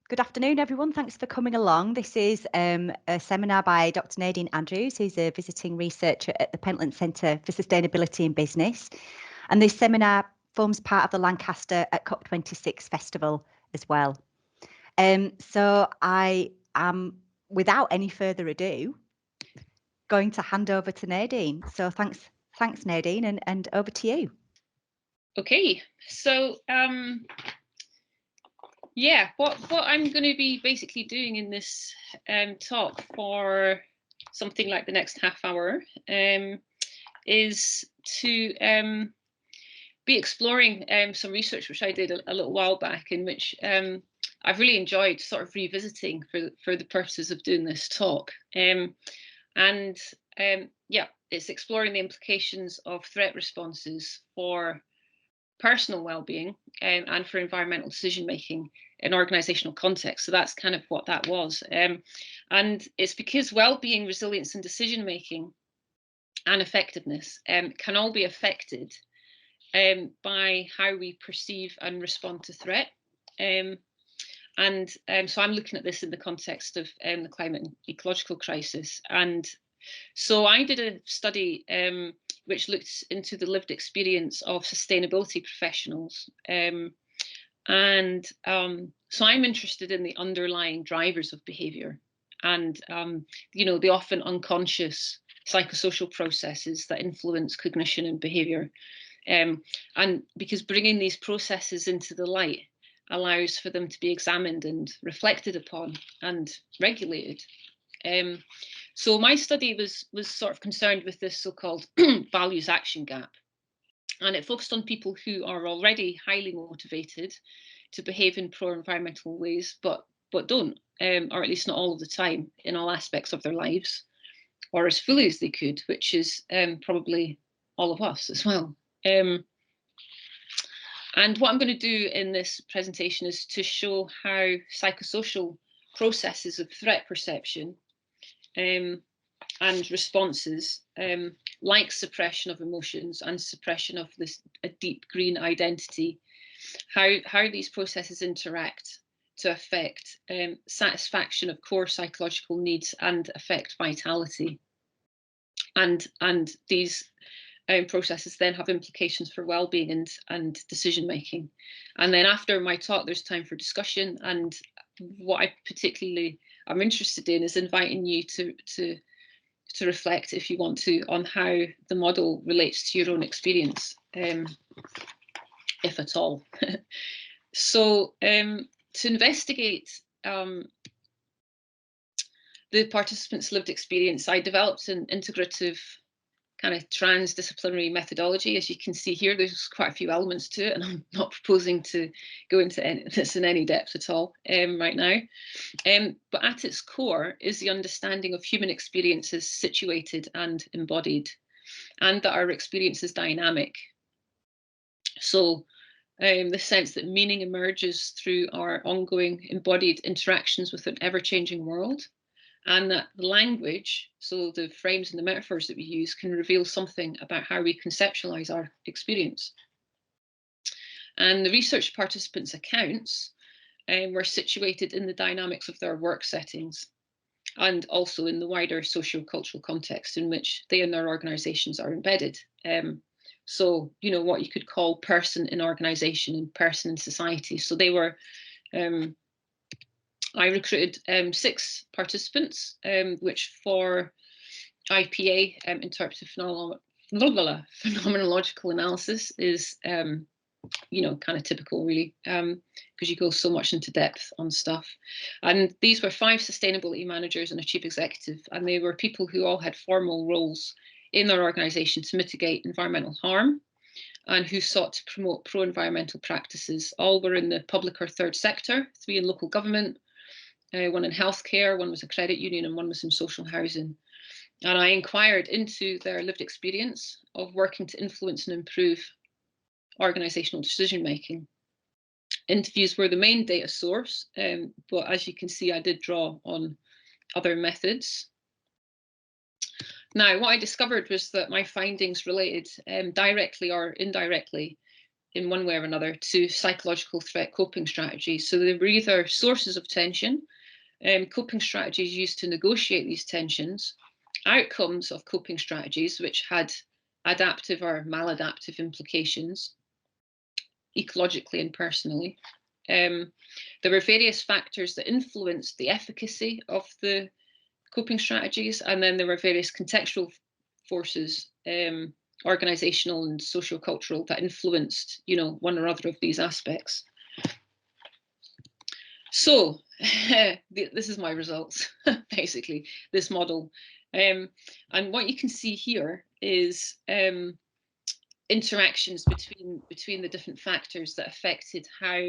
Good afternoon, everyone. Thanks for coming along. This is a seminar by Dr. Nadine Andrews, who's a visiting researcher at the Pentland Centre for Sustainability in Business. And this seminar forms part of the Lancaster at COP26 Festival as well. So I am, without any further ado, going to hand over to Nadine. So thanks Nadine, and over to you. Okay, so yeah, what I'm going to be basically doing in this talk for something like the next half hour is to be exploring some research which I did a little while back, in which I've really enjoyed sort of revisiting for the purposes of doing this talk. Yeah, it's exploring the implications of threat responses for personal well-being and for environmental decision-making in organizational context. So that's kind of what that was. And it's because well-being, resilience, and decision-making and effectiveness can all be affected by how we perceive and respond to threat. So I'm looking at this in the context of the climate and ecological crisis. And so I did a study which looked into the lived experience of sustainability professionals. So I'm interested in the underlying drivers of behaviour and, the often unconscious psychosocial processes that influence cognition and behaviour. And because bringing these processes into the light allows for them to be examined and reflected upon and regulated. So my study was sort of concerned with this so-called values action gap, and it focused on people who are already highly motivated to behave in pro-environmental ways, but don't, or at least not all of the time, in all aspects of their lives, or as fully as they could, which is probably all of us as well. And what I'm going to do in this presentation is to show how psychosocial processes of threat perception and responses, like suppression of emotions and suppression of a deep green identity, how these processes interact to affect satisfaction of core psychological needs and affect vitality. And these processes then have implications for well-being and decision-making. And then after my talk, there's time for discussion. And what I particularly am interested in is inviting you to reflect, if you want to, on how the model relates to your own experience, if at all. So to investigate the participants' lived experience, I developed an integrative kind of transdisciplinary methodology. As you can see here, there's quite a few elements to it, and I'm not proposing to go into this in any depth at all right now. But at its core is the understanding of human experiences situated and embodied, and that our experience is dynamic. So the sense that meaning emerges through our ongoing embodied interactions with an ever-changing world, and that the language, so the frames and the metaphors that we use, can reveal something about how we conceptualize our experience. And the research participants' accounts were situated in the dynamics of their work settings, and also in the wider socio-cultural context in which they and their organizations are embedded. So, what you could call person in organization and person in society. So they were, I recruited 6 participants, which for IPA, interpretive phenomenological analysis, is kind of typical, really, because you go so much into depth on stuff. And these were 5 sustainability managers and a chief executive, and they were people who all had formal roles in their organization to mitigate environmental harm and who sought to promote pro-environmental practices. All were in the public or third sector, 3 in local government, 1 in healthcare, 1 was a credit union, and 1 was in social housing. And I inquired into their lived experience of working to influence and improve organizational decision making. Interviews were the main data source, but as you can see, I did draw on other methods. Now, what I discovered was that my findings related directly or indirectly in one way or another to psychological threat coping strategies. So they were either sources of tension, coping strategies used to negotiate these tensions, outcomes of coping strategies which had adaptive or maladaptive implications, ecologically and personally. There were various factors that influenced the efficacy of the coping strategies, and then there were various contextual forces, organizational and socio-cultural, that influenced, one or other of these aspects. So this is my results, basically, this model. And what you can see here is interactions between the different factors that affected how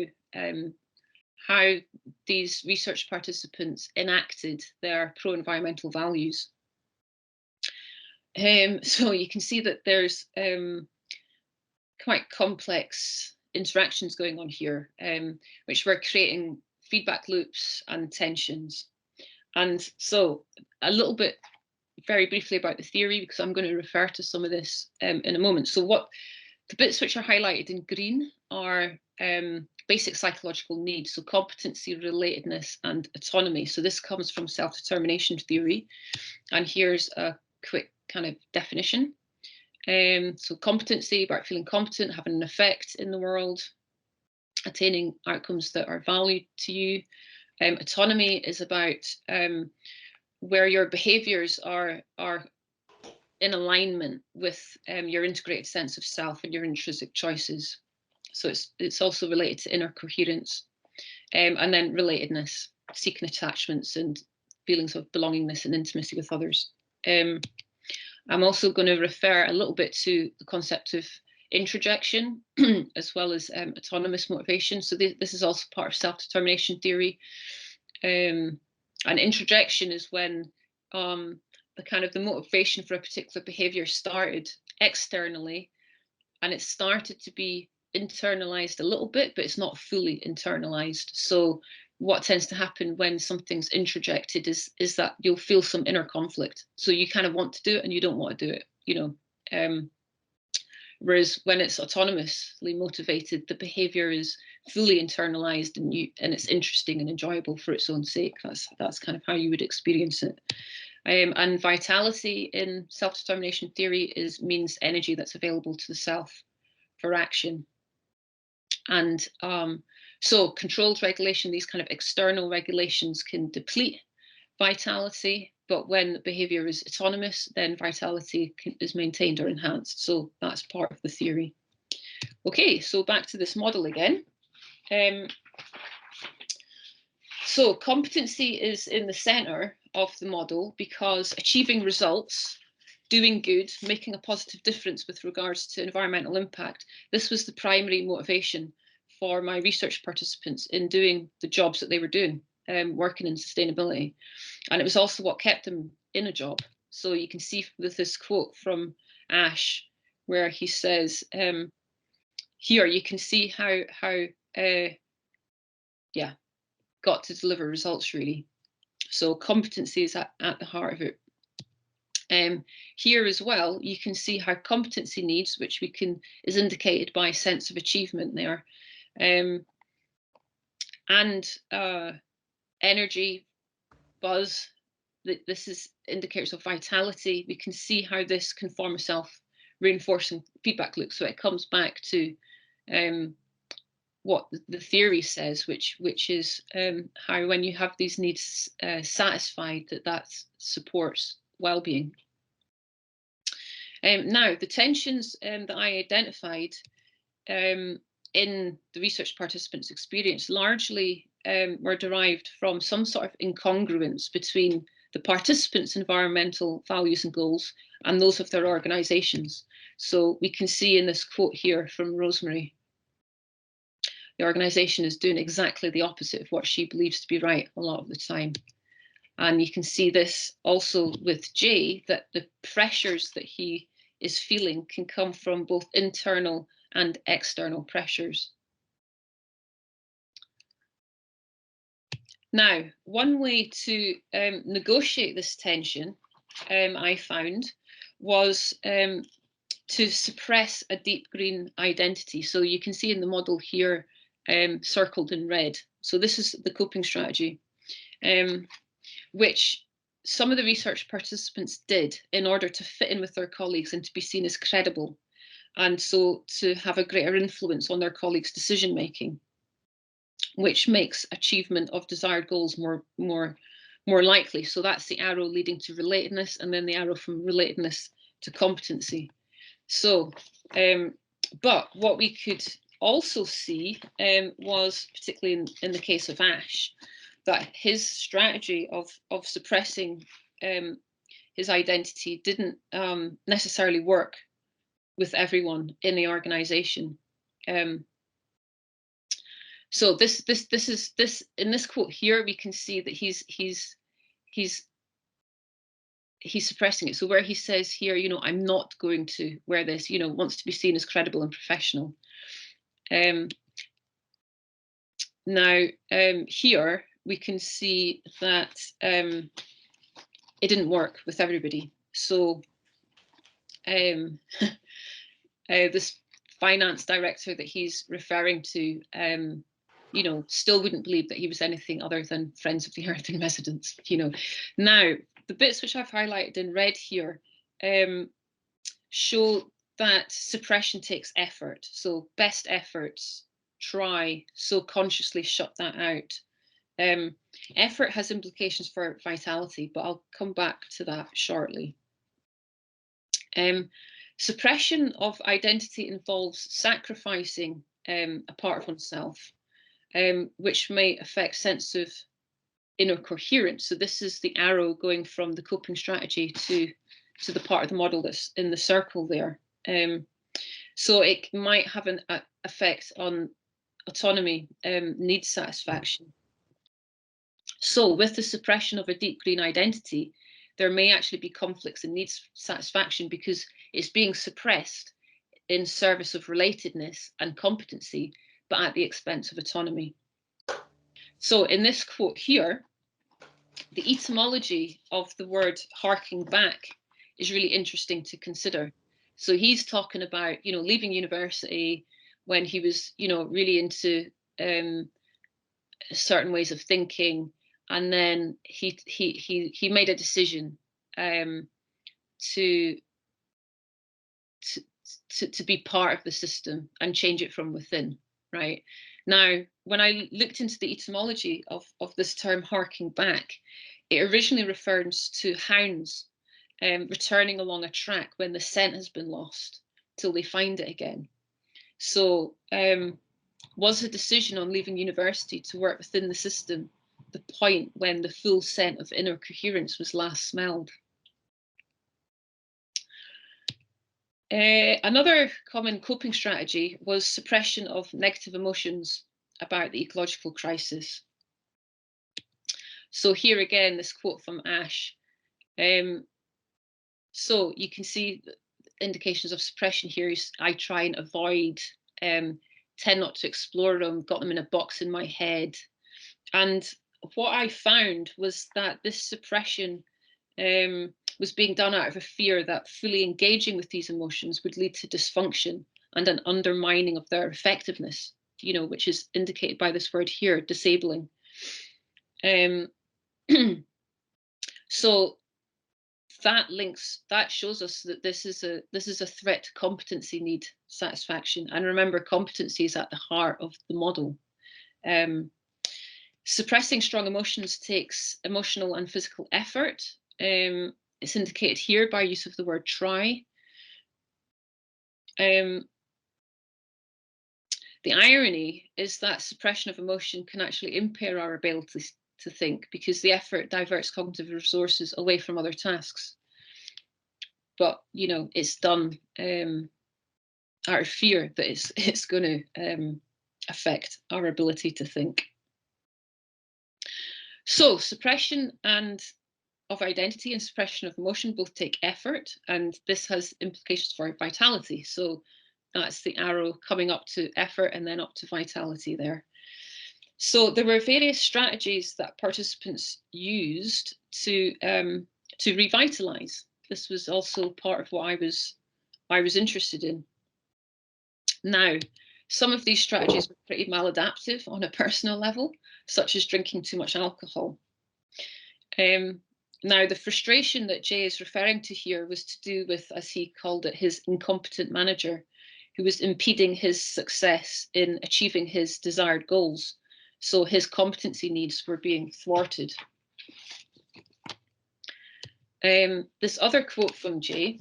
these research participants enacted their pro-environmental values. So you can see that there's quite complex interactions going on here, which were creating feedback loops and tensions. And so a little bit very briefly about the theory, because I'm going to refer to some of this in a moment. So what the bits which are highlighted in green are basic psychological needs, so competency, relatedness, and autonomy. So this comes from self-determination theory. And here's a quick kind of definition. So competency, about feeling competent, having an effect in the world, attaining outcomes that are valued to you. Autonomy is about where your behaviors are in alignment with your integrated sense of self and your intrinsic choices. So it's also related to inner coherence. And then relatedness, seeking attachments and feelings of belongingness and intimacy with others. I'm also going to refer a little bit to the concept of introjection, as well as autonomous motivation. So this is also part of self-determination theory. And introjection is when the motivation for a particular behavior started externally, and it started to be internalized a little bit, but it's not fully internalized. So what tends to happen when something's introjected is that you'll feel some inner conflict. So you kind of want to do it and you don't want to do it, whereas when it's autonomously motivated, the behavior is fully internalized and it's interesting and enjoyable for its own sake. That's kind of how you would experience it. And vitality in self-determination theory means energy that's available to the self for action. And so controlled regulation, these kind of external regulations can deplete vitality, but when the behavior is autonomous, then vitality is maintained or enhanced. So that's part of the theory. Okay, so back to this model again. So competency is in the center of the model because achieving results, doing good, making a positive difference with regards to environmental impact, this was the primary motivation for my research participants in doing the jobs that they were doing, working in sustainability. And it was also what kept them in a job. So you can see with this quote from Ash, where he says, here you can see how got to deliver results, really. So competency is at the heart of it. Here as well, you can see how competency needs, which is indicated by sense of achievement there, and energy, buzz. This is indicators of vitality. We can see how this can form a self-reinforcing feedback loop. So it comes back to what the theory says, which is how when you have these needs satisfied, that supports well-being. Now, the tensions that I identified in the research participants' experience largely were derived from some sort of incongruence between the participants' environmental values and goals and those of their organisations. So we can see in this quote here from Rosemary, the organisation is doing exactly the opposite of what she believes to be right a lot of the time. And you can see this also with Jay, that the pressures that he is feeling can come from both internal and external pressures. Now, one way to negotiate this tension, I found, was to suppress a deep green identity. So you can see in the model here, circled in red. So this is the coping strategy, which some of the research participants did in order to fit in with their colleagues and to be seen as credible, and so to have a greater influence on their colleagues' decision making, which makes achievement of desired goals more likely. So that's the arrow leading to relatedness, and then the arrow from relatedness to competency. So, but what we could also see was, particularly in the case of Ash, that his strategy of suppressing his identity didn't necessarily work with everyone in the organization. So this in this quote here, we can see that he's suppressing it. So where he says here, you know, I'm not going to wear this, you know, wants to be seen as credible and professional. Now here we can see that it didn't work with everybody. So this finance director that he's referring to, you know, still wouldn't believe that he was anything other than Friends of the Earth in residence, you know. Now, the bits which I've highlighted in red here show that suppression takes effort. So best efforts, try, so consciously shut that out. Effort has implications for vitality, but I'll come back to that shortly. Suppression of identity involves sacrificing a part of oneself, which may affect sense of inner coherence. So this is the arrow going from the coping strategy to the part of the model that's in the circle there. So it might have an effect on autonomy, needs satisfaction. So with the suppression of a deep green identity, there may actually be conflicts in needs satisfaction because it's being suppressed in service of relatedness and competency, but at the expense of autonomy. So in this quote here, the etymology of the word harking back is really interesting to consider. So he's talking about, you know, leaving university when he was, you know, really into certain ways of thinking, and then he made a decision to be part of the system and change it from within. Right now, when I looked into the etymology of this term harking back, it originally refers to hounds returning along a track when the scent has been lost till they find it again. So was the decision on leaving university to work within the system the point when the full scent of inner coherence was last smelled? Another common coping strategy was suppression of negative emotions about the ecological crisis. So here again, this quote from Ash. So you can see indications of suppression here. I try and avoid, tend not to explore them, got them in a box in my head. And what I found was that this suppression was being done out of a fear that fully engaging with these emotions would lead to dysfunction and an undermining of their effectiveness, you know, which is indicated by this word here, disabling. So that shows us that this is a threat to competency need satisfaction. And remember, competency is at the heart of the model. Suppressing strong emotions takes emotional and physical effort. It's indicated here by use of the word try. The irony is that suppression of emotion can actually impair our ability to think, because the effort diverts cognitive resources away from other tasks. But, you know, it's done out of fear that it's going to affect our ability to think. So suppression of identity and suppression of emotion both take effort, and this has implications for vitality. So that's the arrow coming up to effort and then up to vitality there. So there were various strategies that participants used to revitalize. This was also part of what I was I was interested in. Now, some of these strategies were pretty maladaptive on a personal level, such as drinking too much alcohol. Now, the frustration that Jay is referring to here was to do with, as he called it, his incompetent manager, who was impeding his success in achieving his desired goals. So his competency needs were being thwarted. This other quote from Jay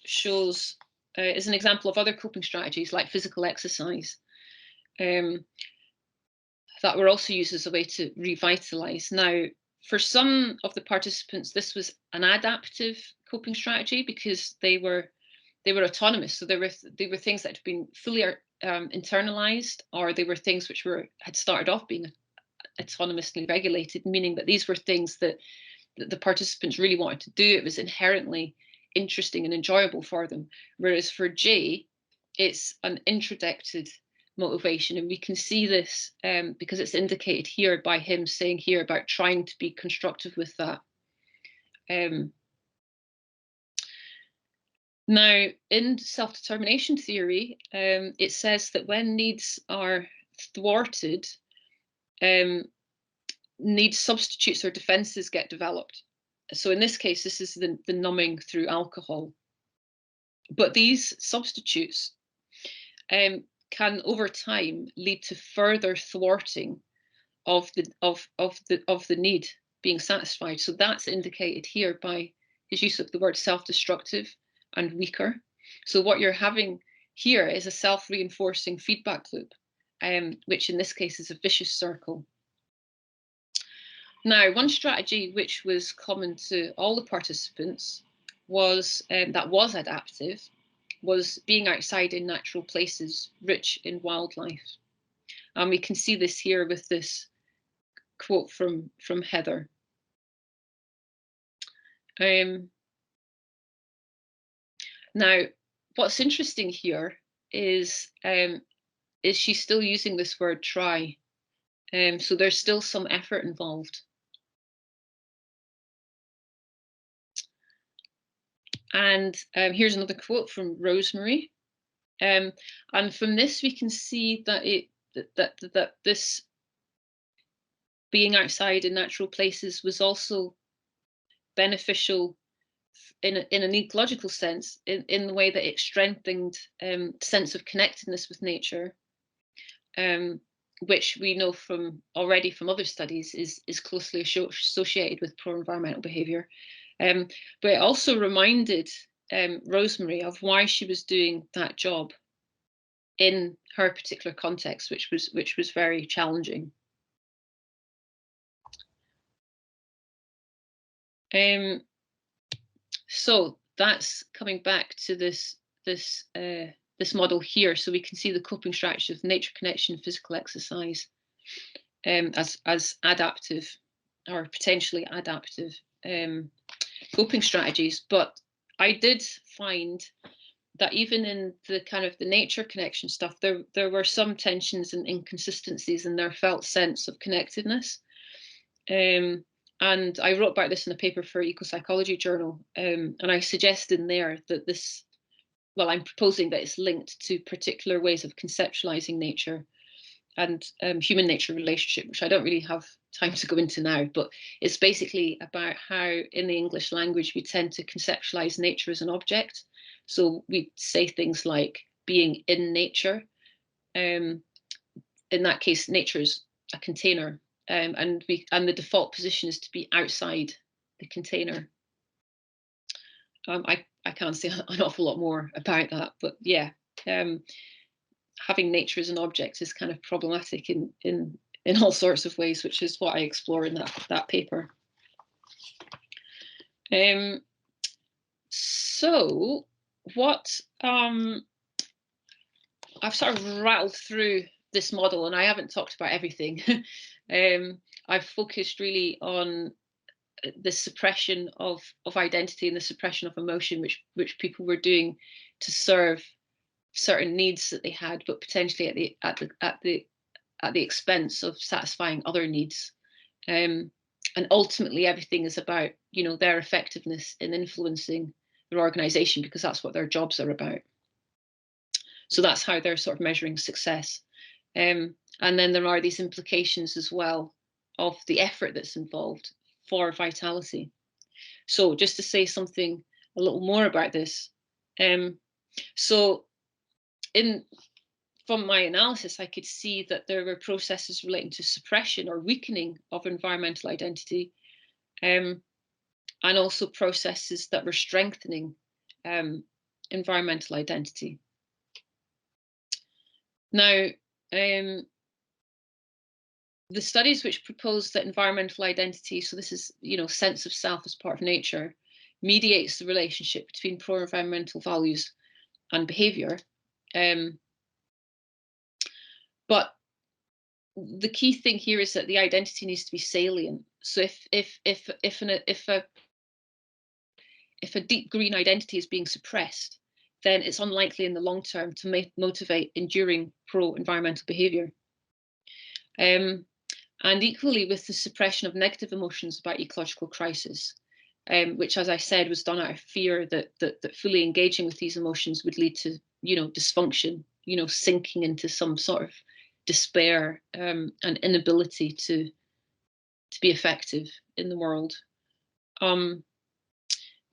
shows is an example of other coping strategies like physical exercise that were also used as a way to revitalize. Now, for some of the participants, this was an adaptive coping strategy because they were autonomous. So they were things that had been fully internalized, or they were things which had started off being autonomously regulated, meaning that these were things that the participants really wanted to do. It was inherently interesting and enjoyable for them. Whereas for Jay, it's an introduced motivation, and we can see this because it's indicated here by him saying here about trying to be constructive with that. Now, in self-determination theory, it says that when needs are thwarted, need substitutes or defenses get developed. So in this case, this is the numbing through alcohol. But these substitutes can over time lead to further thwarting of the need being satisfied. So that's indicated here by his use of the word self-destructive and weaker. So what you're having here is a self-reinforcing feedback loop, which in this case is a vicious circle. Now, one strategy which was common to all the participants was that was adaptive, was being outside in natural places rich in wildlife. And we can see this here with this quote from Heather. Now, what's interesting here is she's still using this word try. So there's still some effort involved. And here's another quote from Rosemary. And from this, we can see that that this being outside in natural places was also beneficial in an ecological sense, in the way that it strengthened sense of connectedness with nature, which we know already from other studies is closely associated with pro-environmental behaviour. But it also reminded Rosemary of why she was doing that job in her particular context, which was very challenging. So that's coming back to this model here. So we can see the coping strategies of nature connection, physical exercise, as adaptive or potentially adaptive coping strategies. But I did find that even in the kind of the nature connection stuff, there were some tensions and inconsistencies in their felt sense of connectedness. And I wrote about this in a paper for Ecopsychology Journal, and I suggest in there that this, well, I'm proposing that it's linked to particular ways of conceptualizing nature and human-nature relationship, which I don't really have time to go into now, but it's basically about how in the English language we tend to conceptualize nature as an object. So we say things like being in nature. In that case, nature is a container. And the default position is to be outside the container. I can't say an awful lot more about that, but yeah, having nature as an object is kind of problematic in all sorts of ways, which is what I explore in that paper. So what I've sort of rattled through this model, and I haven't talked about everything. I've focused really on the suppression of identity and the suppression of emotion, which people were doing to serve certain needs that they had, but potentially at the expense of satisfying other needs. And ultimately, everything is about their effectiveness in influencing their organization, because that's what their jobs are about. So that's how they're sort of measuring success. And then there are these implications as well of the effort that's involved for vitality. So just to say something a little more about this. So from my analysis, I could see that there were processes relating to suppression or weakening of environmental identity, and also processes that were strengthening environmental identity. Now, the studies which propose that environmental identity, so this is, sense of self as part of nature, mediates the relationship between pro-environmental values and behavior. But the key thing here is that the identity needs to be salient. So if a deep green identity is being suppressed, then it's unlikely in the long term to motivate enduring pro-environmental behavior. And equally with the suppression of negative emotions about ecological crisis, which, as I said, was done out of fear that fully engaging with these emotions would lead to, dysfunction, sinking into some sort of despair and inability to be effective in the world.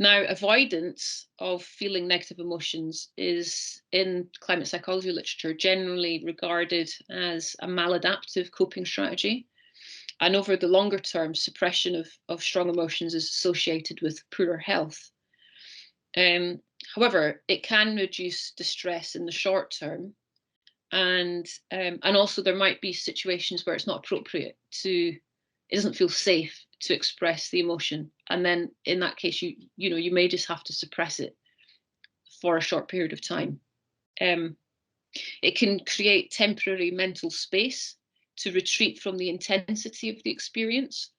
Now, avoidance of feeling negative emotions is, in climate psychology literature, generally regarded as a maladaptive coping strategy. And over the longer term, suppression of strong emotions is associated with poorer health. However, it can reduce distress in the short term. And also there might be situations where it's not appropriate it doesn't feel safe to express the emotion. And then in that case, you may just have to suppress it for a short period of time. It can create temporary mental space to retreat from the intensity of the experience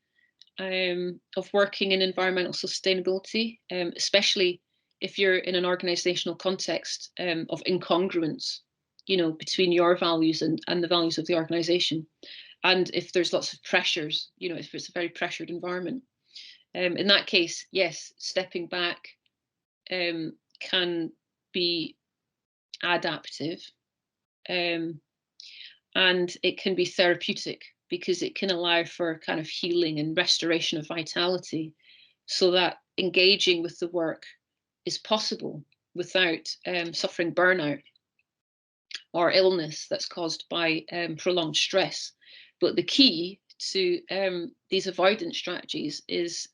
of working in environmental sustainability, especially if you're in an organizational context of incongruence, between your values and the values of the organization. And if there's lots of pressures, if it's a very pressured environment. In that case, yes, stepping back can be adaptive, and it can be therapeutic because it can allow for kind of healing and restoration of vitality, so that engaging with the work is possible without suffering burnout or illness that's caused by prolonged stress. But the key to these avoidance strategies is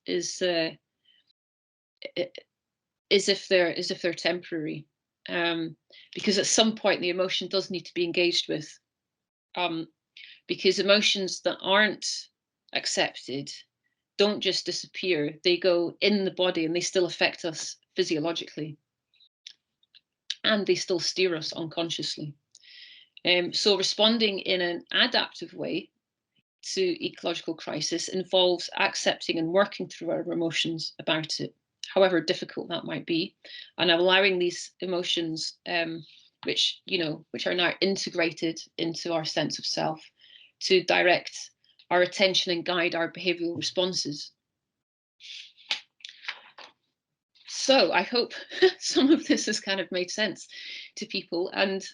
if they're temporary, because at some point the emotion does need to be engaged with, because emotions that aren't accepted don't just disappear; they go in the body and they still affect us physiologically, and they still steer us unconsciously. So responding in an adaptive way to ecological crisis involves accepting and working through our emotions about it, however difficult that might be, and allowing these emotions, which are now integrated into our sense of self, to direct our attention and guide our behavioral responses. So I hope some of this has kind of made sense to people. And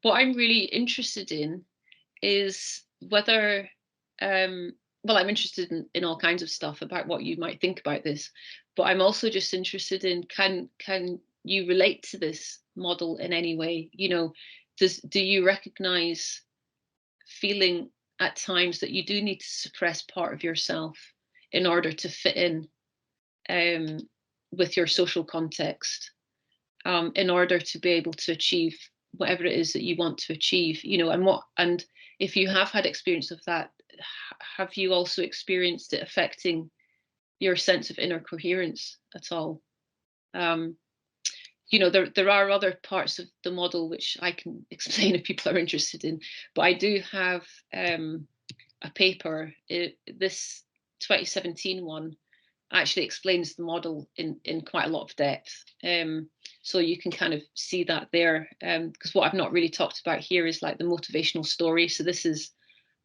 what I'm really interested in is whether, well, I'm interested in all kinds of stuff about what you might think about this, but I'm also just interested in, can you relate to this model in any way? Do you recognize feeling at times that you do need to suppress part of yourself in order to fit in with your social context, in order to be able to achieve whatever it is that you want to achieve, and if you have had experience of that, have you also experienced it affecting your sense of inner coherence at all? There are other parts of the model which I can explain if people are interested in, but I do have a paper, this 2017 one, actually explains the model in quite a lot of depth. So you can kind of see that there, because what I've not really talked about here is like the motivational story. So this is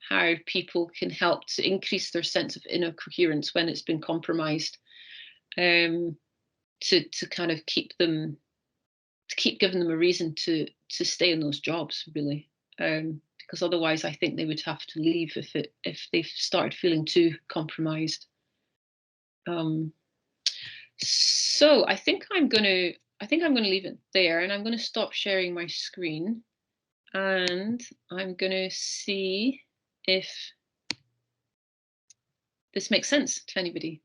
how people can help to increase their sense of inner coherence when it's been compromised. to kind of keep giving them a reason to stay in those jobs, really. Because otherwise I think they would have to leave if they've started feeling too compromised. So I think I'm gonna leave it there, and I'm gonna stop sharing my screen, and I'm gonna see if this makes sense to anybody.